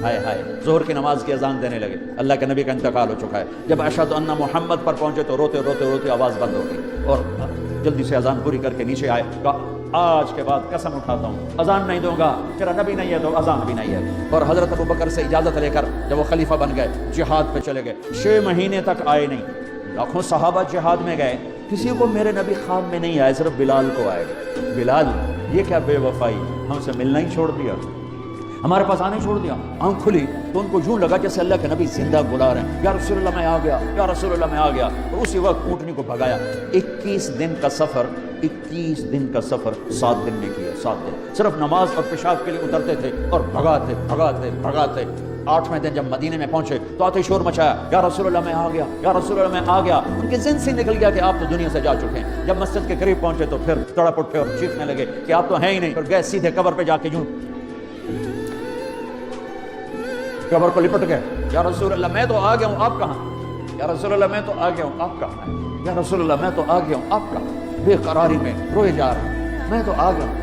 ہائے ہائے ظہر کی نماز کی اذان دینے لگے، اللہ کے نبی کا انتقال ہو چکا ہے، جب اشہد ان محمد پر پہنچے تو روتے روتے روتے آواز بند ہو گئی اور جلدی سے اذان پوری کر کے نیچے آئے، کہا آج کے بعد قسم اٹھاتا ہوں اذان نہیں دوں گا، تیرا نبی نہیں ہے تو اذان بھی نہیں ہے۔ اور حضرت ابوبکر سے اجازت لے کر جب وہ خلیفہ بن گئے جہاد پہ چلے گئے، 6 مہینے تک آئے نہیں، لاکھوں صحابہ جہاد میں گئے، کسی کو میرے نبی خواب میں نہیں آئے، صرف بلال کو آئے۔ بلال یہ کیا بے وفائی، ہم سے ملنا ہی چھوڑ دیا، ہمارے پاس آنے چھوڑ دیا۔ آنکھ کھلی تو ان کو یوں لگا جیسے اللہ کے نبی زندہ بلا رہے ہیں، یا رسول اللہ میں آ گیا، یا رسول اللہ میں آ گیا، اور اسی وقت اونٹنی کو بھگایا۔ 21 دن کا سفر 7 دن میں کیا، 7 دن صرف نماز اور پیشاب کے لیے اترتے تھے اور بھگاتے بھگاتے بھگاتے 8ویں دن جب مدینے میں پہنچے تو آتے شور مچایا، یا رسول اللہ میں آ گیا، یا رسول اللہ میں آ گیا۔ ان کے ذہن سے نکل گیا کہ آپ تو دنیا سے جا چکے ہیں۔ جب مسجد کے قریب پہنچے تو پھر تڑپ اٹھے اور چیخنے لگے کہ آپ تو ہیں ہی نہیں، پھر گئے سیدھے قبر پہ جا کے یوں قبر کو لپٹ گئے، یا رسول اللہ میں تو آ گیا ہوں، آپ کہاں؟ یا رسول اللہ میں تو آ گیا ہوں، آپ کہاں ہیں؟ یا رسول اللہ میں تو آ گیا ہوں، آپ کہاں؟ بے قراری میں روئے جا رہے ہیں، میں تو آ گیا ہوں،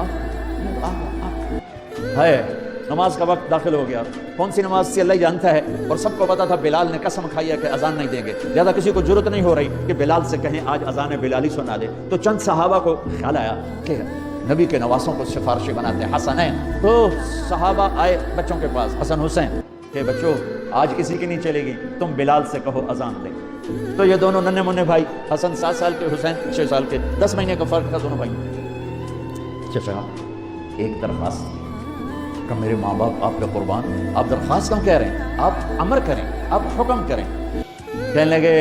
میں تو آ گیا ہوں۔ ہے نماز کا وقت داخل ہو گیا، کون سی نماز سے اللہ جانتا ہے، اور سب کو پتا تھا بلال نے قسم کھائی ہے کہ اذان نہیں دیں گے، لہذا کسی کو ضرورت نہیں ہو رہی کہ بلال سے کہیں آج اذان بلالی سنا دے۔ تو چند صحابہ کو خیال آیا کہ نبی کے نواسوں کو سفارشی بناتے ہیں، حسنین۔ تو صحابہ آئے بچوں کے پاس، حسن حسین، کہ بچوں آج کسی کی نہیں چلے گی، تم بلال سے کہو اذان دیں۔ تو یہ دونوں ننھے منھے بھائی، حسن 7 سال کے، حسین 6 سال کے، 10 مہینے کا فرق تھا دونوں بھائی۔ چچا ایک درخواست کہ میرے ماں باپ آپ کا قربان، آپ درخواست کیوں کہہ رہے ہیں، آپ امر کریں، آپ حکم کریں۔ کہنے لگے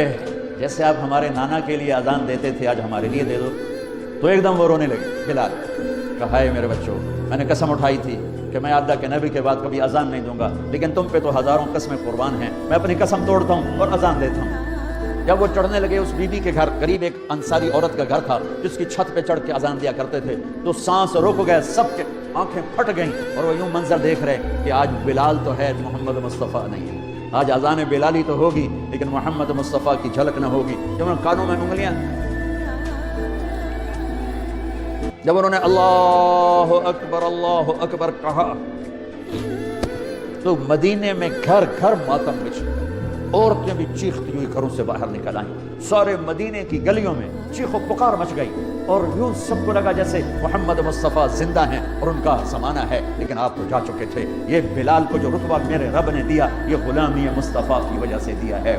جیسے آپ ہمارے نانا کے لیے اذان دیتے تھے آج ہمارے لیے دے دو۔ تو ایک دم وہ رونے لگے بلال، کہا ہے میرے بچوں میں نے قسم اٹھائی تھی کہ میں اللہ کے نبی کے بعد کبھی اذان نہیں دوں گا، لیکن تم پہ تو ہزاروں قسمیں قربان ہیں، میں اپنی قسم توڑتا ہوں اور اذان دیتا ہوں۔ جب وہ چڑھنے لگے اس بی بی کے گھر، قریب ایک انصاری عورت کا گھر تھا جس کی چھت پہ چڑھ کے اذان دیا کرتے تھے، تو سانس رک گئے سب کے، آنکھیں پھٹ گئیں، اور وہ یوں منظر دیکھ رہے کہ آج بلال تو ہے، محمد مصطفیٰ نہیں ہے۔ آج اذان بلالی تو ہوگی لیکن محمد مصطفیٰ کی جھلک نہ ہوگی۔ جب انہوں نے کانوں میں انگلیاں، جب انہوں نے اللہ اکبر کہا تو مدینے میں گھر گھر ماتم بچھ گیا، عورتیں بھی چیختی ہوئی گھروں سے باہر نکل آئیں، سارے مدینے کی گلیوں میں چیخ و پکار مچ گئی، اور یوں سب کو لگا جیسے محمد مصطفیٰ زندہ ہیں اور ان کا زمانہ ہے، لیکن آپ تو جا چکے تھے۔ یہ بلال کو جو رتبہ میرے رب نے دیا، یہ غلامی مصطفیٰ کی وجہ سے دیا ہے۔